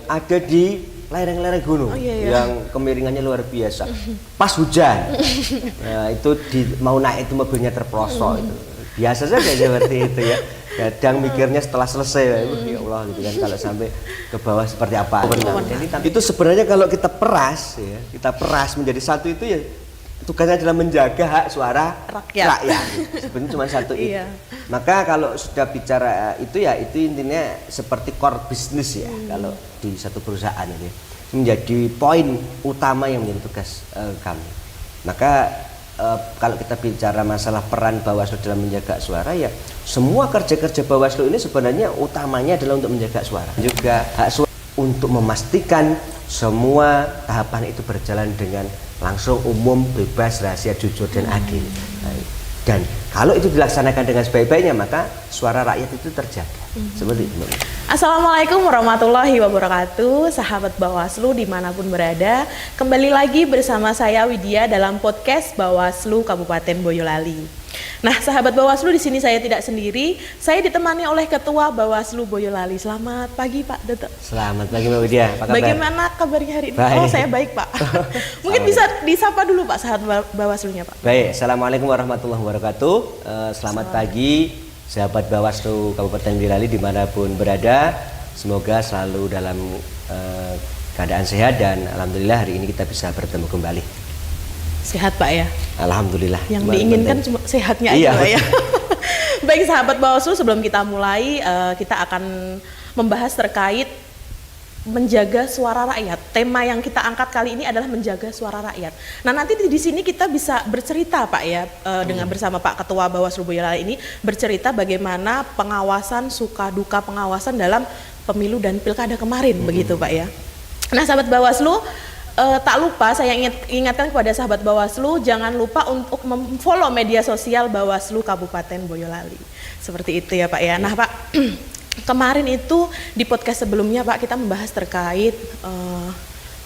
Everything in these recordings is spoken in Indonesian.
ada di lereng-lereng gunung yang kemiringannya luar biasa. Pas hujan, nah, itu mau naik itu mobilnya terprosok itu. Biasa saja seperti itu ya. Kadang mikirnya setelah selesai, ya Allah gitu kan kalau sampai ke bawah seperti apa. Jadi itu sebenarnya kalau kita peras ya, kita peras menjadi satu itu ya tugasnya adalah menjaga hak suara rakyat. Sebenarnya cuma satu itu. Maka kalau sudah bicara itu ya itu intinya seperti core business ya kalau di satu perusahaan ini menjadi poin utama yang menjadi tugas kami. Maka kalau kita bicara masalah peran Bawaslu dalam menjaga suara ya semua kerja-kerja Bawaslu ini sebenarnya utamanya adalah untuk menjaga suara. Juga hak suara untuk memastikan semua tahapan itu berjalan dengan langsung, umum, bebas, rahasia, jujur dan adil. Dan kalau itu dilaksanakan dengan sebaik-baiknya maka suara rakyat itu terjaga. Seperti itu. Assalamualaikum warahmatullahi wabarakatuh, sahabat Bawaslu dimanapun berada. Kembali lagi bersama saya Widya dalam podcast Bawaslu Kabupaten Boyolali. Nah, sahabat Bawaslu, di sini saya tidak sendiri. Saya ditemani oleh Ketua Bawaslu Boyolali. Selamat pagi, Pak Dodo. Selamat pagi, Mbak Widya. Apa kabar? Bagaimana kabarnya hari ini? Baik. Oh, saya baik, Pak. Mungkin bisa disapa dulu, Pak, sahabat Bawaslunya, Pak. Baik, Assalamualaikum warahmatullahi wabarakatuh. Selamat pagi, sahabat Bawaslu Kabupaten Boyolali dimanapun berada. Semoga selalu dalam keadaan sehat dan alhamdulillah hari ini kita bisa bertemu kembali. Sehat, Pak ya? Alhamdulillah. Yang diinginkan cuma sehatnya aja, Pak ya. Baik, sahabat Bawaslu, sebelum kita mulai, kita akan membahas terkait menjaga suara rakyat. Tema yang kita angkat kali ini adalah menjaga suara rakyat. Nah, nanti di sini kita bisa bercerita, Pak ya, dengan bersama Pak Ketua Bawaslu Boyolali ini bercerita bagaimana pengawasan, suka duka pengawasan dalam pemilu dan pilkada kemarin, begitu, Pak ya. Nah, sahabat Bawaslu, tak lupa saya ingatkan kepada sahabat Bawaslu jangan lupa untuk memfollow media sosial Bawaslu Kabupaten Boyolali. Seperti itu ya, Pak ya. Nah, Pak, kemarin itu di podcast sebelumnya, Pak, kita membahas terkait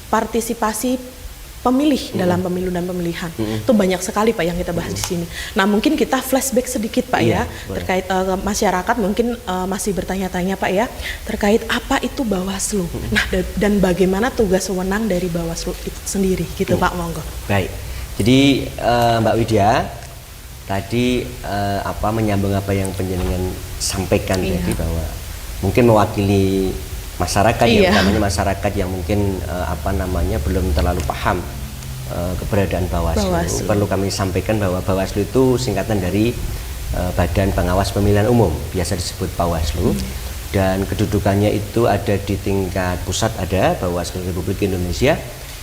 partisipasi pemilih dalam pemilu dan pemilihan. Itu banyak sekali, Pak, yang kita bahas di sini. Nah, mungkin kita flashback sedikit, Pak ya, terkait masyarakat mungkin masih bertanya-tanya, Pak ya, terkait apa itu Bawaslu. Nah, dan bagaimana tugas wewenang dari Bawaslu itu sendiri, gitu, Pak, monggo. Baik. Jadi Mbak Widya tadi menyambung apa yang panjenengan sampaikan tadi bahwa mungkin mewakili masyarakat ya, utamanya masyarakat yang mungkin belum terlalu paham keberadaan Bawaslu. Perlu kami sampaikan bahwa Bawaslu itu singkatan dari Badan Pengawas Pemilihan Umum, biasa disebut Bawaslu, dan kedudukannya itu ada di tingkat pusat, ada Bawaslu Republik Indonesia,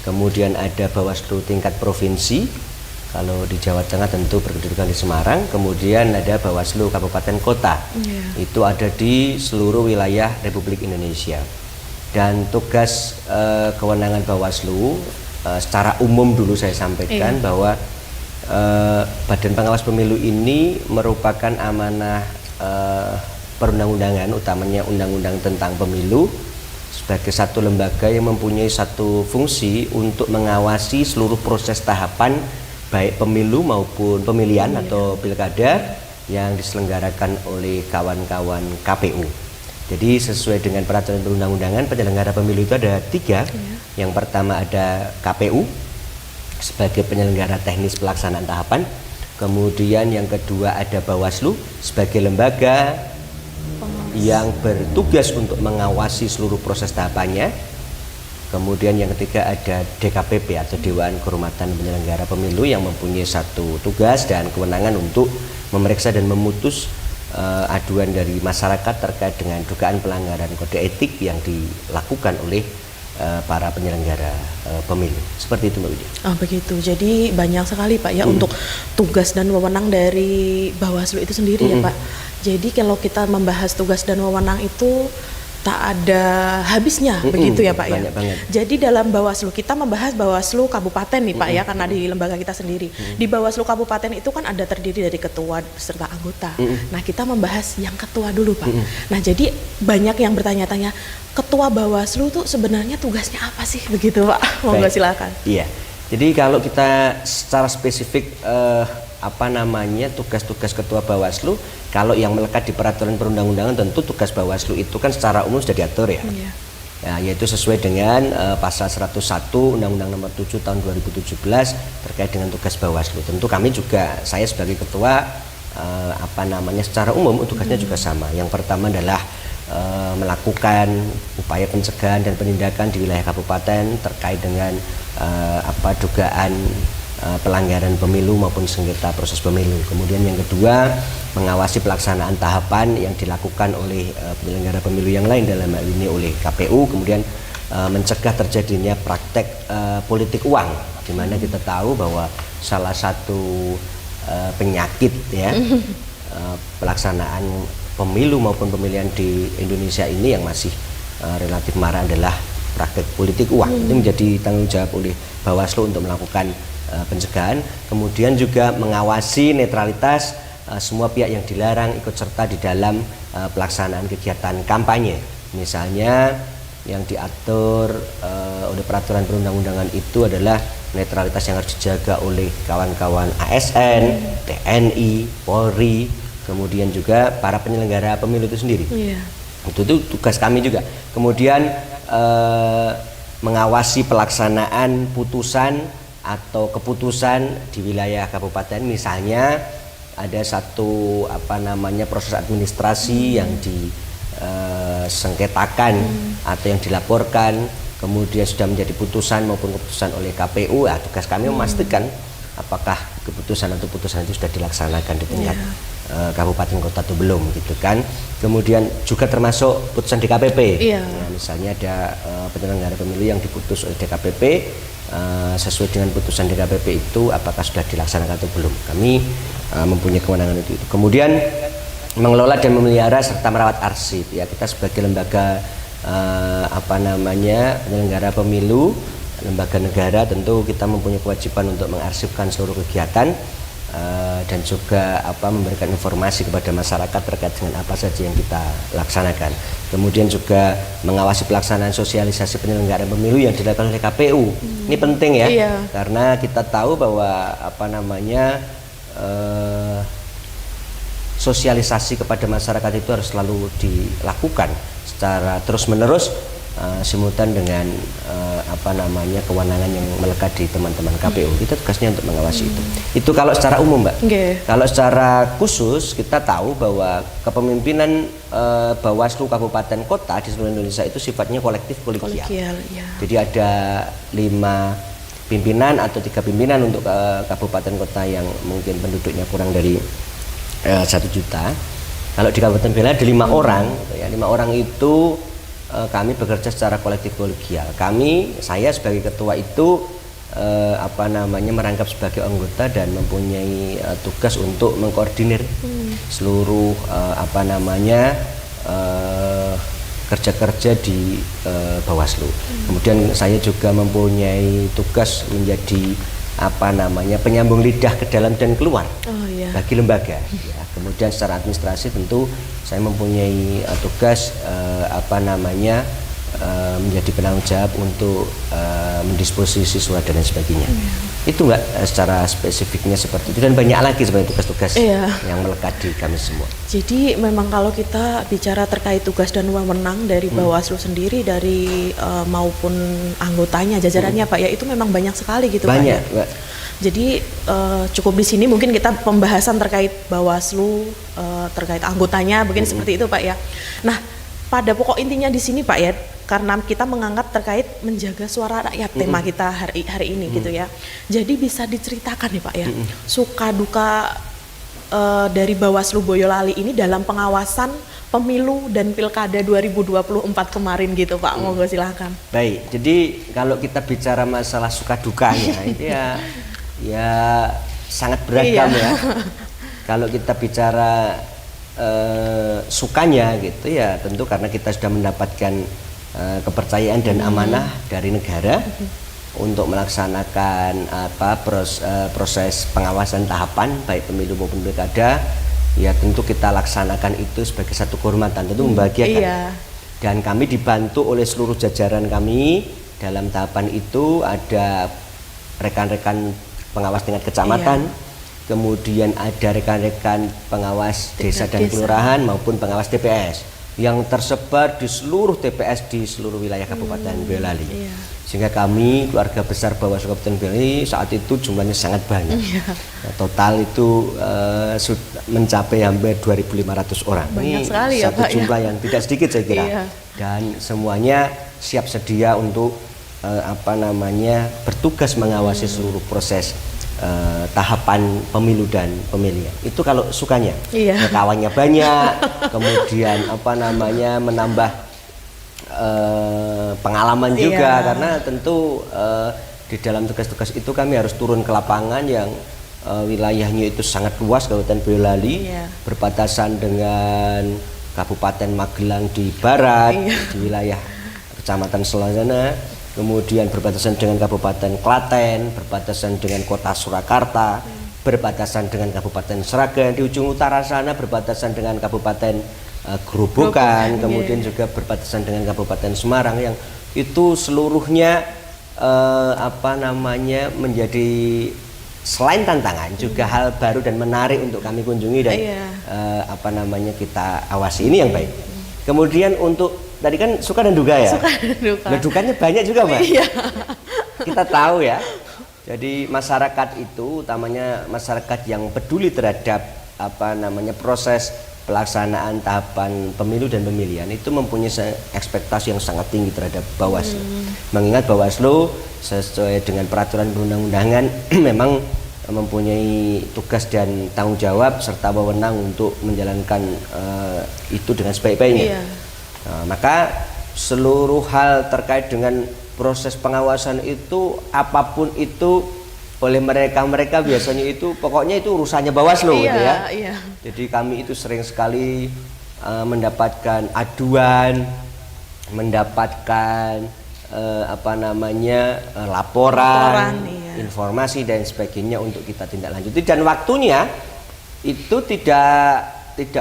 kemudian ada Bawaslu tingkat provinsi. Kalau di Jawa Tengah tentu berkedudukan di Semarang, kemudian ada Bawaslu Kabupaten Kota, itu ada di seluruh wilayah Republik Indonesia. Dan tugas kewenangan Bawaslu secara umum dulu saya sampaikan bahwa Badan Pengawas Pemilu ini merupakan amanah perundang-undangan, utamanya undang-undang tentang pemilu, sebagai satu lembaga yang mempunyai satu fungsi untuk mengawasi seluruh proses tahapan baik pemilu maupun pemilihan atau pilkada yang diselenggarakan oleh kawan-kawan KPU. Jadi sesuai dengan peraturan perundang-undangan, penyelenggara pemilu itu ada 3. Yang pertama ada KPU sebagai penyelenggara teknis pelaksanaan tahapan. Kemudian yang kedua ada Bawaslu sebagai lembaga yang bertugas untuk mengawasi seluruh proses tahapannya. Kemudian yang ketiga ada DKPP atau Dewan Kehormatan Penyelenggara Pemilu yang mempunyai satu tugas dan kewenangan untuk memeriksa dan memutus aduan dari masyarakat terkait dengan dugaan pelanggaran kode etik yang dilakukan oleh para penyelenggara pemilu. Seperti itu, Mbak Widya. Oh, begitu. Jadi banyak sekali, Pak ya, untuk tugas dan wewenang dari Bawaslu itu sendiri ya, Pak. Jadi kalau kita membahas tugas dan wewenang itu tak ada habisnya, begitu ya, Pak ya. Banget. Jadi dalam Bawaslu kita membahas Bawaslu Kabupaten nih, Pak ya, karena di lembaga kita sendiri. Di Bawaslu Kabupaten itu kan ada terdiri dari ketua serta anggota. Nah, kita membahas yang ketua dulu, Pak. Nah, jadi banyak yang bertanya-tanya, ketua Bawaslu tuh sebenarnya tugasnya apa sih, begitu, Pak? Monggo silakan. Iya. Jadi kalau kita secara spesifik tugas-tugas ketua Bawaslu, kalau yang melekat di peraturan perundang-undangan tentu tugas Bawaslu itu kan secara umum sudah diatur ya. Ya, yaitu sesuai dengan pasal 101 Undang-Undang Nomor 7 Tahun 2017 terkait dengan tugas Bawaslu. Tentu kami juga, saya sebagai ketua secara umum tugasnya juga sama. Yang pertama adalah melakukan upaya pencegahan dan penindakan di wilayah kabupaten terkait dengan dugaan pelanggaran pemilu maupun sengketa proses pemilu. Kemudian yang kedua, mengawasi pelaksanaan tahapan yang dilakukan oleh penyelenggara pemilu yang lain, dalam hal ini oleh KPU. Kemudian mencegah terjadinya praktek politik uang, di mana kita tahu bahwa salah satu penyakit ya pelaksanaan pemilu maupun pemilihan di Indonesia ini yang masih relatif marak adalah praktek politik uang. Ini menjadi tanggung jawab oleh Bawaslu untuk melakukan pencegahan, kemudian juga mengawasi netralitas semua pihak yang dilarang ikut serta di dalam pelaksanaan kegiatan kampanye. Misalnya yang diatur oleh peraturan perundang-undangan itu adalah netralitas yang harus dijaga oleh kawan-kawan ASN, TNI, Polri, kemudian juga para penyelenggara pemilu itu sendiri. Itu tugas kami juga. Kemudian mengawasi pelaksanaan putusan atau keputusan di wilayah kabupaten. Misalnya ada satu proses administrasi yang disengketakan atau yang dilaporkan, kemudian sudah menjadi putusan maupun keputusan oleh KPU. Tugas kami memastikan apakah keputusan atau putusan itu sudah dilaksanakan di tingkat kabupaten kota atau belum, gitu kan. Kemudian juga termasuk putusan DKPP. Nah, misalnya ada penyelenggara pemilu yang diputus oleh DKPP, sesuai dengan putusan DKPP itu apakah sudah dilaksanakan atau belum. Kami mempunyai kewenangan itu. Kemudian mengelola dan memelihara serta merawat arsip. Ya, kita sebagai lembaga penyelenggara pemilu, lembaga negara, tentu kita mempunyai kewajiban untuk mengarsipkan seluruh kegiatan dan juga memberikan informasi kepada masyarakat terkait dengan apa saja yang kita laksanakan. Kemudian juga mengawasi pelaksanaan sosialisasi penyelenggaraan pemilu yang dilakukan oleh KPU. Ini penting ya, karena kita tahu bahwa sosialisasi kepada masyarakat itu harus selalu dilakukan secara terus-menerus, simultan dengan kewenangan yang melekat di teman-teman KPU. Kita tugasnya untuk mengawasi itu. Itu kalau secara umum, Mbak. Kalau secara khusus kita tahu bahwa kepemimpinan Bawaslu kabupaten kota di seluruh Indonesia itu sifatnya kolektif kolegial. Jadi ada 5 pimpinan atau 3 pimpinan untuk kabupaten kota yang mungkin penduduknya kurang dari 1 juta. Kalau di Kabupaten Bela ada 5 orang, ya 5 orang itu kami bekerja secara kolektif kolegial. Saya sebagai ketua itu merangkap sebagai anggota dan mempunyai tugas untuk mengkoordinir seluruh kerja-kerja di Bawaslu. Kemudian saya juga mempunyai tugas menjadi penyambung lidah ke dalam dan keluar bagi lembaga. Ya. Kemudian secara administrasi tentu saya mempunyai tugas menjadi penanggung jawab untuk mendisposisi surat dan lain sebagainya. Itu Mbak, secara spesifiknya seperti itu, dan banyak lagi sebenarnya tugas-tugas yang melekat di kami semua. Jadi memang kalau kita bicara terkait tugas dan wewenang dari Bawaslu sendiri, dari maupun anggotanya, jajarannya Pak ya, itu memang banyak sekali gitu banyak, Pak ya? Jadi cukup di sini mungkin kita pembahasan terkait Bawaslu, terkait anggotanya, mungkin seperti itu Pak ya. Nah, pada pokok intinya di sini Pak ya, karena kita mengangkat terkait menjaga suara rakyat, tema kita hari ini gitu ya. Jadi bisa diceritakan nih Pak ya, suka duka dari Bawaslu Boyolali ini dalam pengawasan pemilu dan pilkada 2024 kemarin gitu Pak. Monggo silakan. Baik, jadi kalau kita bicara masalah suka dukanya itu ya sangat beragam ya. Kalau kita bicara sukanya gitu ya, tentu karena kita sudah mendapatkan kepercayaan dan amanah dari negara untuk melaksanakan proses pengawasan tahapan baik pemilu maupun pilkada. Ya tentu kita laksanakan itu sebagai satu kehormatan, tentu membahagiakan. Dan kami dibantu oleh seluruh jajaran kami dalam tahapan itu. Ada rekan-rekan pengawas tingkat kecamatan, kemudian ada rekan-rekan pengawas desa dan kelurahan maupun pengawas TPS. yang tersebar di seluruh TPS di seluruh wilayah Kabupaten Boyolali. Sehingga kami keluarga besar Bawaslu Kabupaten Boyolali saat itu jumlahnya sangat banyak. Total itu mencapai hampir 2.500 orang. Banyak ini sekali ya, satu Pak, jumlah yang tidak sedikit saya kira. Dan semuanya siap sedia untuk bertugas mengawasi seluruh proses tahapan pemilu dan pemilihan. Itu kalau sukanya, kawannya banyak, kemudian menambah pengalaman juga, karena tentu di dalam tugas-tugas itu kami harus turun ke lapangan yang wilayahnya itu sangat luas, Kabupaten Boyolali, berbatasan dengan Kabupaten Magelang di barat, di wilayah Kecamatan Selasana, kemudian berbatasan dengan Kabupaten Klaten, berbatasan dengan Kota Surakarta, berbatasan dengan Kabupaten Sragen, di ujung utara sana berbatasan dengan Kabupaten Grobogan, kemudian juga berbatasan dengan Kabupaten Semarang, yang itu seluruhnya menjadi selain tantangan juga hal baru dan menarik untuk kami kunjungi dan kita awasi. Ini yang baik. Kemudian untuk tadi kan suka dan duka ya. Nah, dukanya banyak juga, Mbak. Kita tahu ya. Jadi masyarakat itu utamanya masyarakat yang peduli terhadap proses pelaksanaan tahapan pemilu dan pemilihan itu mempunyai ekspektasi yang sangat tinggi terhadap Bawaslu. Mengingat Bawaslu sesuai dengan peraturan perundang-undangan memang mempunyai tugas dan tanggung jawab serta wewenang untuk menjalankan itu dengan sebaik-baiknya. Maka seluruh hal terkait dengan proses pengawasan itu, apapun itu oleh mereka biasanya itu pokoknya itu urusannya Bawaslu gitu ya. Jadi kami itu sering sekali mendapatkan aduan, mendapatkan laporan, informasi dan sebagainya untuk kita tindak lanjuti, dan waktunya itu tidak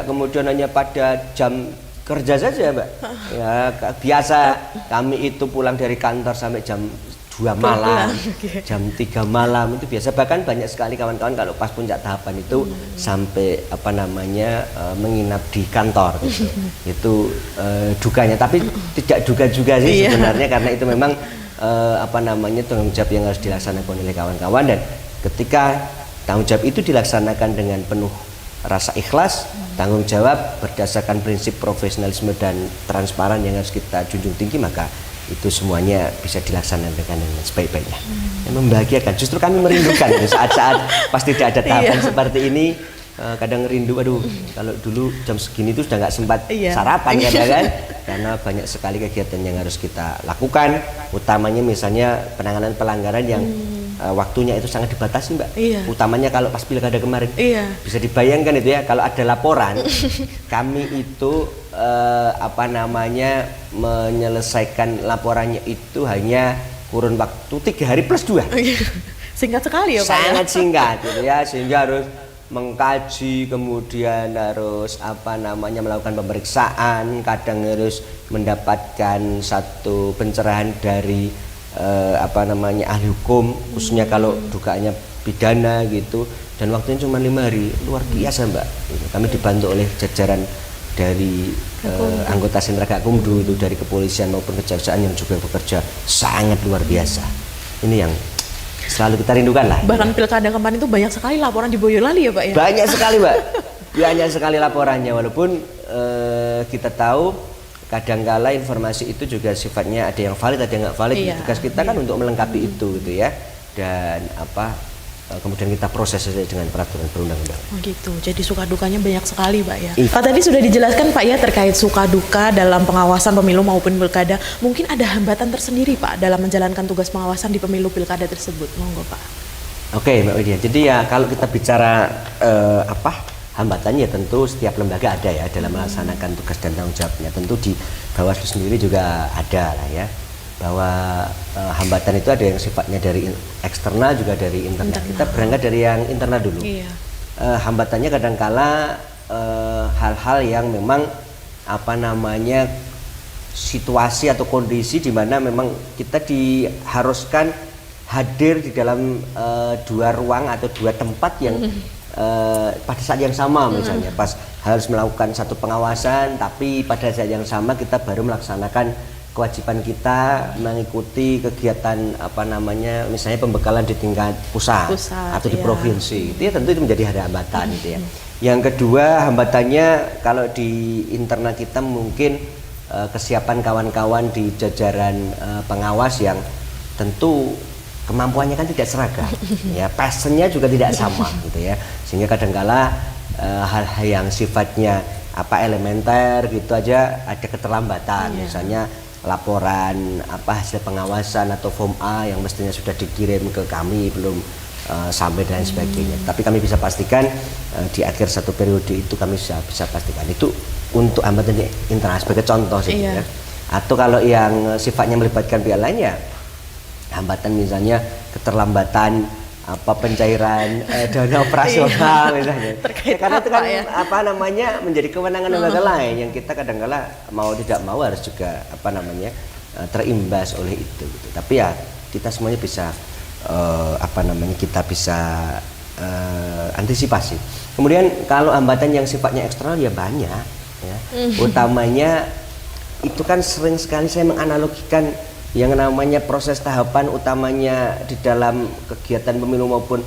kemudian hanya pada jam kerja saja, Mbak. Ya, biasa kami itu pulang dari kantor sampai jam 2 malam, jam 3 malam itu biasa. Bahkan banyak sekali kawan-kawan kalau pas puncak tahapan itu sampai menginap di kantor gitu. Itu dukanya, tapi tidak duga juga sih sebenarnya, karena itu memang tanggung jawab yang harus dilaksanakan oleh kawan-kawan, dan ketika tanggung jawab itu dilaksanakan dengan penuh rasa ikhlas, tanggung jawab berdasarkan prinsip profesionalisme dan transparan yang harus kita junjung tinggi, maka itu semuanya bisa dilaksanakan dengan sebaik-baiknya. Yang membahagiakan, justru kami merindukan saat-saat pas tidak ada tahapan seperti ini. Kadang rindu, aduh kalau dulu jam segini itu sudah nggak sempat sarapan kadang-kadang, karena banyak sekali kegiatan yang harus kita lakukan, utamanya misalnya penanganan pelanggaran yang waktunya itu sangat dibatasi, Mbak. Utamanya kalau pas pilkada kemarin, bisa dibayangkan itu ya, kalau ada laporan kami itu menyelesaikan laporannya itu hanya kurun waktu 3 hari plus 2. Singkat sekali ya, Pak. Sangat singkat gitu ya, sehingga harus mengkaji, kemudian harus melakukan pemeriksaan, kadang harus mendapatkan satu pencerahan dari ahli hukum, khususnya kalau dugaannya pidana gitu, dan waktunya cuma 5 hari. Luar biasa, Mbak. Kami dibantu oleh jajaran dari anggota Sentra Gakumdu itu, dari kepolisian maupun kejaksaan yang juga bekerja sangat luar biasa. Ini yang selalu kita rindukan lah. Bahkan pilkada kemarin itu banyak sekali laporan di Boyolali ya, Pak ya? Banyak sekali, Mbak. Banyak sekali laporannya, walaupun kita tahu kadangkala informasi itu juga sifatnya ada yang valid, ada yang nggak valid. Tugas kita kan untuk melengkapi itu gitu ya, dan kemudian kita proses sesuai dengan peraturan perundang-undangan. Oh gitu, jadi suka dukanya banyak sekali, Pak ya. Pak, tadi sudah dijelaskan, Pak ya, terkait suka duka dalam pengawasan pemilu maupun pilkada. Mungkin ada hambatan tersendiri, Pak, dalam menjalankan tugas pengawasan di pemilu pilkada tersebut. Monggo, Pak. Oke, Mbak Widya. Jadi ya kalau kita bicara hambatannya, tentu setiap lembaga ada ya dalam melaksanakan tugas dan tanggung jawabnya. Tentu di Bawaslu sendiri juga ada lah ya, bahwa hambatan itu ada yang sifatnya dari eksternal juga dari internal. Kita berangkat dari yang internal dulu. Hambatannya kadangkala hal-hal yang memang situasi atau kondisi di mana memang kita diharuskan hadir di dalam 2 ruang atau 2 tempat yang pada saat yang sama, misalnya pas harus melakukan satu pengawasan, tapi pada saat yang sama kita baru melaksanakan kewajiban kita mengikuti kegiatan misalnya pembekalan di tingkat pusat atau di provinsi. Itu ya tentu itu menjadi ada hambatan gitu ya. Yang kedua hambatannya kalau di internal kita mungkin kesiapan kawan-kawan di jajaran pengawas yang tentu kemampuannya kan tidak seragam, ya passionnya juga tidak sama gitu ya, sehingga kadangkala hal-hal yang sifatnya elementer gitu aja ada keterlambatan, misalnya laporan hasil pengawasan atau form A yang mestinya sudah dikirim ke kami belum sampai dan sebagainya. Tapi kami bisa pastikan di akhir satu periode itu kami bisa pastikan itu untuk hambatan internal sebagai contoh sih ya. Atau kalau yang sifatnya melibatkan pihak lain ya hambatan misalnya keterlambatan pencairan dana operasional misalnya. Karena itu kan menjadi kewenangan lembaga lain yang kita kadang-kala mau tidak mau harus juga terimbas oleh itu gitu. Tapi ya kita semuanya bisa kita bisa antisipasi. Kemudian kalau hambatan yang sifatnya eksternal ya banyak ya. Utamanya itu kan sering sekali saya menganalogikan yang namanya proses tahapan utamanya di dalam kegiatan pemilu maupun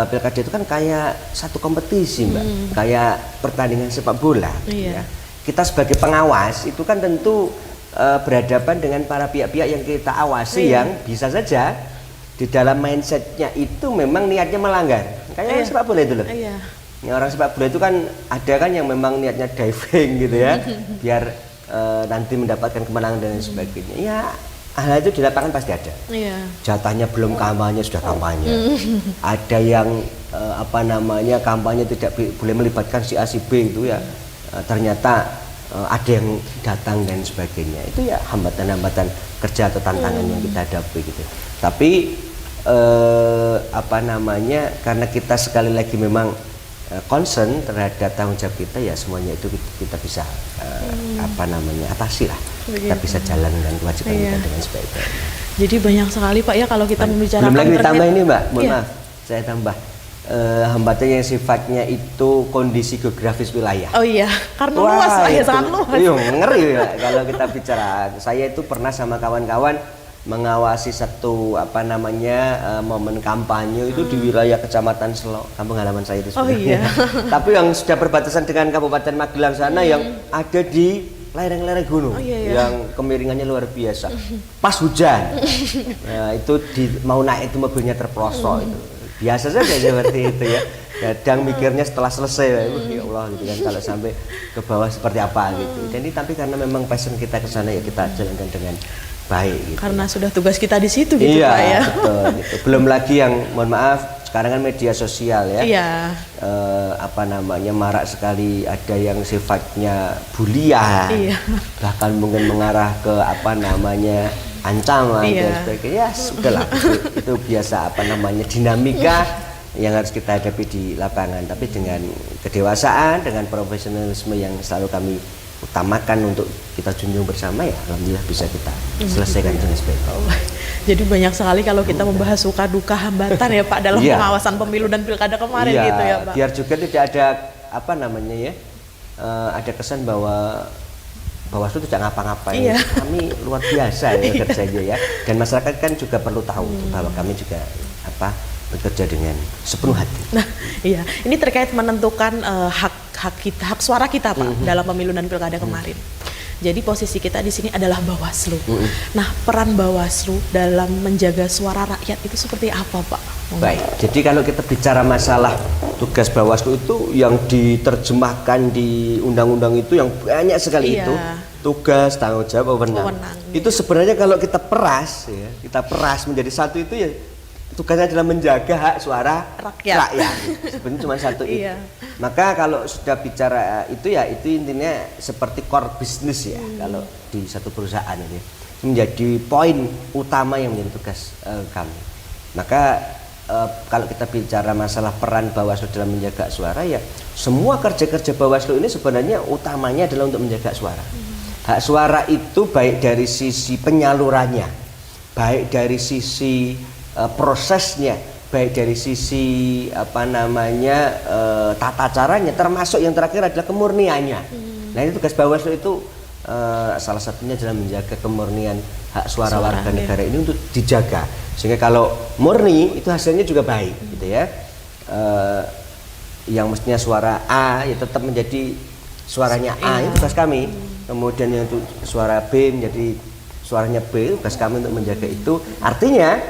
pilkada itu kan kayak satu kompetisi Mbak, kayak pertandingan sepak bola ya. Kita sebagai pengawas itu kan tentu berhadapan dengan para pihak-pihak yang kita awasi yang bisa saja di dalam mindsetnya itu memang niatnya melanggar, kayak sepak bola itu loh. Ya, orang sepak bola itu kan ada kan yang memang niatnya diving gitu ya, biar nanti mendapatkan kemenangan dan sebagainya. Ya hal itu di lapangan pasti ada. Jatahnya belum kampanye sudah kampanye. Ada yang kampanye tidak boleh melibatkan si A si B itu ya. Ternyata ada yang datang dan sebagainya. Itu ya hambatan-hambatan kerja atau tantangan yang kita hadapi gitu. Tapi karena kita sekali lagi memang concern terhadap tanggung jawab kita ya semuanya itu kita bisa atasi lah. Kita bisa jalan dengan kewajiban kita dengan sebaik-baiknya. Jadi banyak sekali Pak ya kalau kita membicarakan. Belum lagi ditambah ini Mbak, mohon maaf saya tambah hambatan yang sifatnya itu kondisi geografis wilayah. Oh iya, karena luas Pak ya, sangat luas. Iya ngeri ya kalau kita bicara. Saya itu pernah sama kawan-kawan mengawasi satu momen kampanye itu di wilayah Kecamatan Selo, kampung halaman saya itu sebenarnya. Tapi yang sudah berbatasan dengan Kabupaten Magelang sana yang ada di lereng-lereng gunung yang kemiringannya luar biasa. Pas hujan, nah, itu mau naik itu mobilnya terprosok itu. Biasa saja seperti itu ya. Kadang mikirnya setelah selesai, ya Allah gitu kan kalau sampai ke bawah seperti apa gitu. Jadi tapi karena memang passion kita ke sana ya kita jalankan dengan baik gitu. Karena sudah tugas kita di situ gitu Pak ya. Betul gitu. Belum lagi yang mohon maaf sekarang kan media sosial ya. Marak sekali ada yang sifatnya bulian. Bahkan mungkin mengarah ke ancaman dan sebagainya. Ya sudahlah itu biasa dinamika yang harus kita hadapi di lapangan, tapi dengan kedewasaan, dengan profesionalisme yang selalu kami utamakan untuk kita junjung bersama ya alhamdulillah bisa kita selesaikan dengan sebaik-baiknya. Jadi banyak sekali kalau kita membahas suka duka hambatan ya Pak dalam pengawasan pemilu dan pilkada kemarin gitu ya Pak. Biar juga tidak ada ada kesan bahwa Bawaslu tidak ngapa-ngapain. Kami luar biasa ya kerjanya ya. Dan masyarakat kan juga perlu tahu bahwa kami juga bekerja dengan sepenuh hati. Nah, iya, ini terkait menentukan hak suara kita Pak dalam pemilu dan pilkada kemarin. Jadi posisi kita di sini adalah Bawaslu. Nah, peran Bawaslu dalam menjaga suara rakyat itu seperti apa Pak? Baik, jadi kalau kita bicara masalah tugas Bawaslu itu yang diterjemahkan di undang-undang itu yang banyak sekali itu tugas, tanggung jawab, wewenang. Itu sebenarnya kalau kita peras menjadi satu itu ya tugasnya adalah menjaga hak suara rakyat. Sebenarnya cuma satu itu. Maka kalau sudah bicara itu ya itu intinya seperti core business ya kalau di satu perusahaan ini menjadi poin utama yang menjadi tugas kami. Maka kalau kita bicara masalah peran Bawaslu dalam menjaga suara ya semua kerja-kerja Bawaslu ini sebenarnya utamanya adalah untuk menjaga suara. Hak suara itu baik dari sisi penyalurannya, baik dari sisi prosesnya baik dari sisi tata caranya, termasuk yang terakhir adalah kemurniannya. Nah ini tugas Bawaslu itu salah satunya adalah menjaga kemurnian hak suara warga negara ini untuk dijaga, sehingga kalau murni itu hasilnya juga baik gitu ya. Yang mestinya suara A ya tetap menjadi suaranya A, itu tugas kami. Kemudian yang untuk suara B menjadi suaranya B, tugas kami untuk menjaga itu. Artinya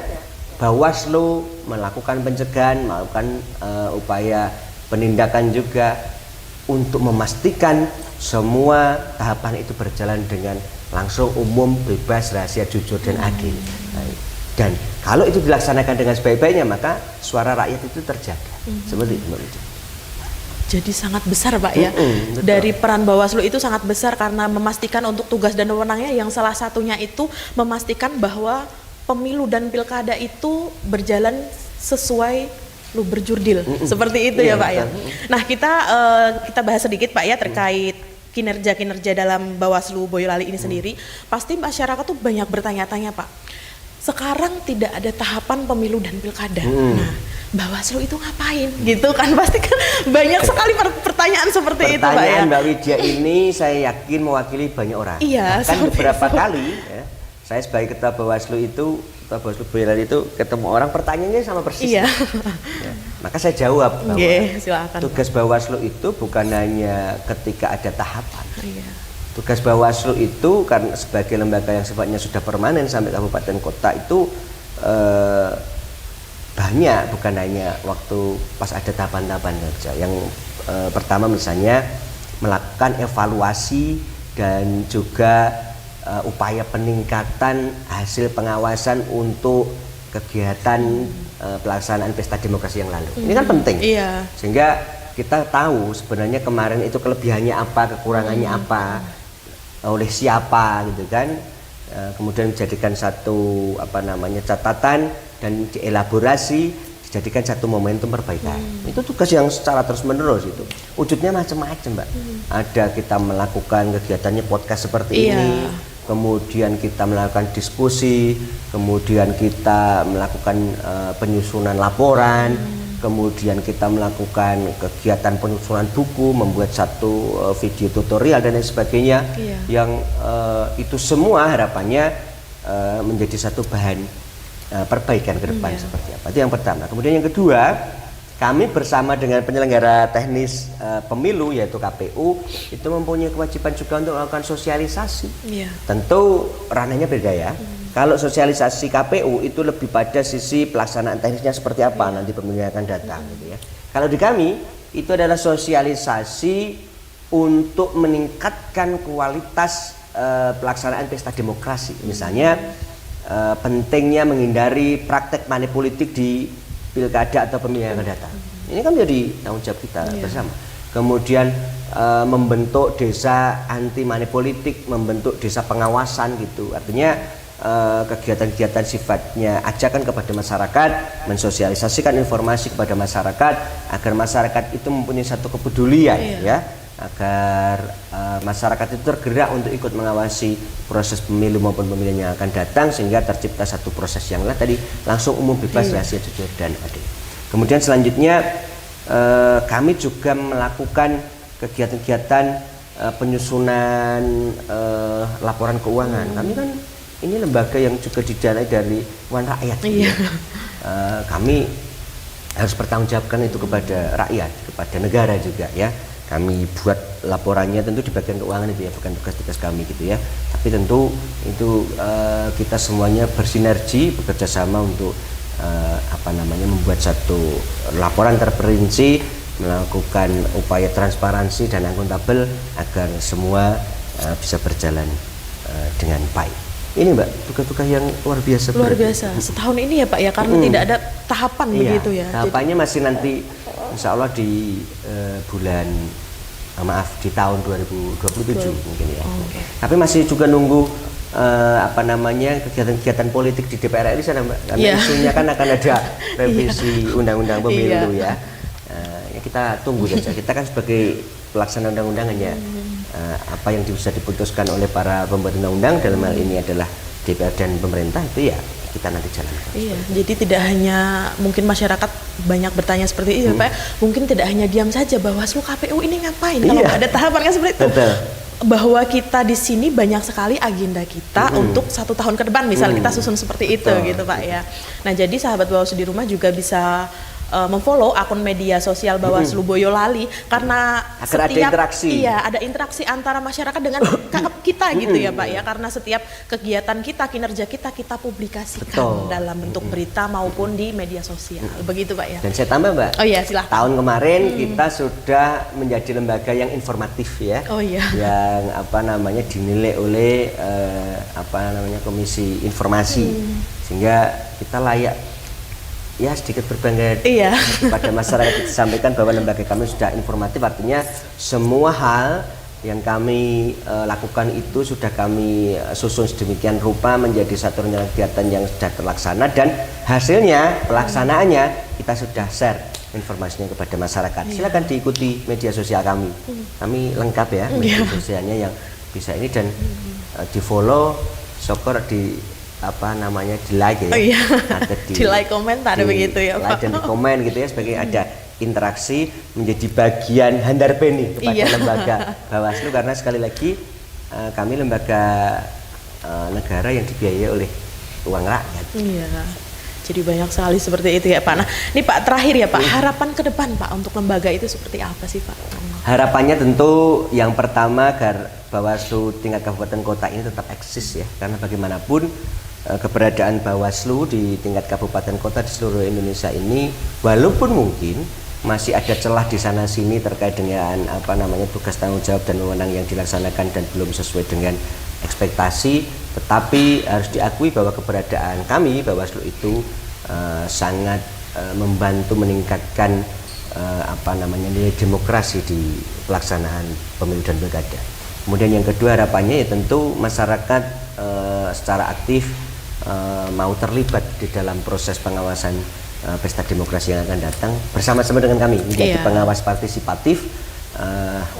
Bawaslu melakukan pencegahan, melakukan upaya penindakan juga untuk memastikan semua tahapan itu berjalan dengan langsung, umum, bebas, rahasia, jujur, dan adil. Dan kalau itu dilaksanakan dengan sebaik-baiknya, maka suara rakyat itu terjaga. Seperti itu, Mbak Uci. Jadi sangat besar Pak ya, dari peran Bawaslu itu sangat besar karena memastikan untuk tugas dan wewenangnya yang salah satunya itu memastikan bahwa pemilu dan pilkada itu berjalan sesuai luber jurdil, seperti itu ya Pak ya. Nah kita bahas sedikit Pak ya terkait kinerja dalam Bawaslu Boyolali ini sendiri. Pasti masyarakat tuh banyak bertanya-tanya Pak, sekarang tidak ada tahapan pemilu dan pilkada. Nah, Bawaslu itu ngapain gitu kan, pasti kan banyak sekali pertanyaan seperti itu Pak ya. Pertanyaan Mbak Widya ini saya yakin mewakili banyak orang. Iya, bahkan beberapa kali ya, saya sebagai ketua Bawaslu Boyolali itu ketemu orang, pertanyaannya sama persis. Iya. Ya, maka saya jawab bahwa tugas Bawaslu itu bukan hanya ketika ada tahapan. Tugas Bawaslu itu kan sebagai lembaga yang sifatnya sudah permanen sampai kabupaten kota itu banyak, bukan hanya waktu pas ada tahapan-tahapan saja. Yang pertama misalnya melakukan evaluasi dan juga upaya peningkatan hasil pengawasan untuk kegiatan pelaksanaan pesta demokrasi yang lalu. Ini kan penting. Sehingga kita tahu sebenarnya kemarin itu kelebihannya apa, kekurangannya apa, oleh siapa gitu kan. Kemudian dijadikan satu catatan dan dielaborasi, dijadikan satu momentum perbaikan. Itu tugas yang secara terus menerus itu. Wujudnya macam-macam Mbak. Ada kita melakukan kegiatannya podcast seperti ini, kemudian kita melakukan diskusi, kemudian kita melakukan penyusunan laporan, kemudian kita melakukan kegiatan penyusunan buku, membuat satu video tutorial dan lain sebagainya. Yang itu semua harapannya menjadi satu bahan perbaikan ke depan seperti apa. Itu yang pertama. Kemudian yang kedua, kami bersama dengan penyelenggara teknis pemilu yaitu KPU itu mempunyai kewajiban juga untuk melakukan sosialisasi. Tentu ranahnya beda ya. Kalau sosialisasi KPU itu lebih pada sisi pelaksanaan teknisnya seperti apa nanti pemilu yang akan datang gitu ya. Kalau di kami itu adalah sosialisasi untuk meningkatkan kualitas pelaksanaan pesta demokrasi. Misalnya pentingnya menghindari praktek money politik di pilkada atau pemilu yang akan datang. Ini kan menjadi tanggung jawab kita bersama. Kemudian membentuk desa anti money politik, membentuk desa pengawasan gitu. Artinya kegiatan-kegiatan sifatnya ajakan kepada masyarakat, mensosialisasikan informasi kepada masyarakat agar masyarakat itu mempunyai satu kepedulian ya, agar masyarakat itu tergerak untuk ikut mengawasi proses pemilu maupun pemilihan yang akan datang, sehingga tercipta satu proses yang tadi langsung, umum, bebas, rahasia, jujur, dan adil. Kemudian selanjutnya kami juga melakukan kegiatan-kegiatan penyusunan laporan keuangan. Kami kan ini lembaga yang juga didanai dari uang rakyat. Kami harus bertanggungjawabkan itu kepada rakyat, kepada negara juga ya. Kami buat laporannya tentu di bagian keuangan itu ya, bukan tugas-tugas kami gitu ya. Tapi tentu itu kita semuanya bersinergi, bekerja sama untuk membuat satu laporan terperinci, melakukan upaya transparansi dan akuntabel agar semua bisa berjalan dengan baik. Ini Mbak, tugas-tugas yang luar biasa. Luar biasa. Setahun ini ya Pak ya, karena tidak ada tahapan begitu ya. Tahapannya masih nanti insya Allah di di tahun 2027 mungkin ya. Tapi masih juga nunggu kegiatan-kegiatan politik di DPR RI sana Mbak. Karena isunya kan akan ada revisi undang-undang pemilu ya. Ya kita tunggu saja. Kita kan sebagai pelaksana undang-undangannya apa yang bisa diputuskan oleh para pembuat undang-undang dalam hal ini adalah DPR dan pemerintah itu ya kita nanti jalankan. Iya, jadi tidak hanya mungkin masyarakat banyak bertanya seperti itu, Pak. Mungkin tidak hanya diam saja Bawaslu KPU ini ngapain kalau nggak ada tahapan kan seperti itu. Betul. Bahwa kita di sini banyak sekali agenda kita untuk 1 tahun ke depan, misal kita susun seperti itu gitu Pak ya. Nah jadi sahabat Bawaslu di rumah juga bisa memfollow akun media sosial Bawaslu Boyolali karena agar setiap ada interaksi. Iya, ada interaksi antara masyarakat dengan kita gitu ya Pak ya, karena setiap kegiatan kita, kinerja kita publikasikan dalam bentuk berita maupun di media sosial. Begitu Pak ya. Dan saya tambah Mbak. Oh iya, silahkan. Tahun kemarin kita sudah menjadi lembaga yang informatif ya. Oh iya. Yang dinilai oleh Komisi Informasi. Sehingga kita layak ya sedikit berbangga kepada masyarakat. Disampaikan bahwa lembaga kami sudah informatif, artinya semua hal yang kami lakukan itu sudah kami susun sedemikian rupa menjadi satu kegiatan yang sudah terlaksana, dan hasilnya pelaksanaannya kita sudah share informasinya kepada masyarakat. Silakan diikuti media sosial kami. Kami lengkap ya media sosialnya yang bisa ini, dan di follow, syukur di di like ya, atau di like komentar begitu ya Pak. Like dan di komen gitu ya, sebagai ada interaksi menjadi bagian handarbeni kepada lembaga Bawaslu, karena sekali lagi kami lembaga negara yang dibiayai oleh uang rakyat. Iya. Jadi banyak sekali seperti itu ya Pak. Nah, ini Pak terakhir ya Pak, harapan ke depan Pak untuk lembaga itu seperti apa sih Pak? Harapannya tentu yang pertama agar Bawaslu tingkat kabupaten kota ini tetap eksis ya, karena bagaimanapun keberadaan Bawaslu di tingkat kabupaten kota di seluruh Indonesia ini, walaupun mungkin masih ada celah di sana sini terkait dengan tugas tanggung jawab dan wewenang yang dilaksanakan dan belum sesuai dengan ekspektasi, tetapi harus diakui bahwa keberadaan kami Bawaslu itu sangat membantu meningkatkan nilai demokrasi di pelaksanaan pemilu dan pilkada. Kemudian yang kedua harapannya ya tentu masyarakat secara aktif mau terlibat di dalam proses pengawasan pesta demokrasi yang akan datang bersama-sama dengan kami menjadi pengawas partisipatif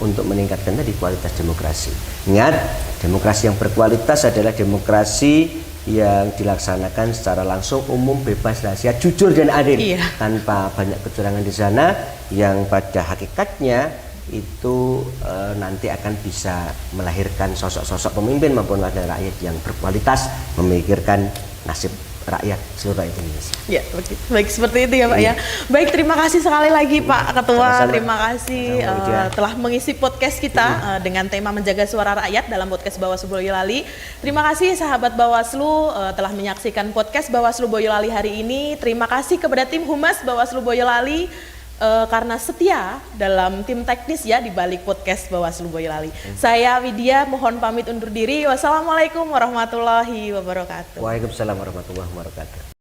untuk meningkatkan tadi kualitas demokrasi. Ingat, demokrasi yang berkualitas adalah demokrasi yang dilaksanakan secara langsung, umum, bebas, rahasia, jujur dan adil, tanpa banyak kecurangan di sana, yang pada hakikatnya itu nanti akan bisa melahirkan sosok-sosok pemimpin maupun wakil rakyat yang berkualitas, memikirkan nasib rakyat seluruh Indonesia. Ya, baik seperti itu ya Pak ya. Baik, terima kasih sekali lagi Pak Ketua. Sama-sama. Terima kasih telah mengisi podcast kita dengan tema menjaga suara rakyat dalam podcast Bawaslu Boyolali. Terima kasih sahabat Bawaslu telah menyaksikan podcast Bawaslu Boyolali hari ini. Terima kasih kepada tim Humas Bawaslu Boyolali karena setia dalam tim teknis ya di balik podcast Bawaslu Boyolali. Saya Widya mohon pamit undur diri. Wassalamualaikum warahmatullahi wabarakatuh. Waalaikumsalam warahmatullahi wabarakatuh.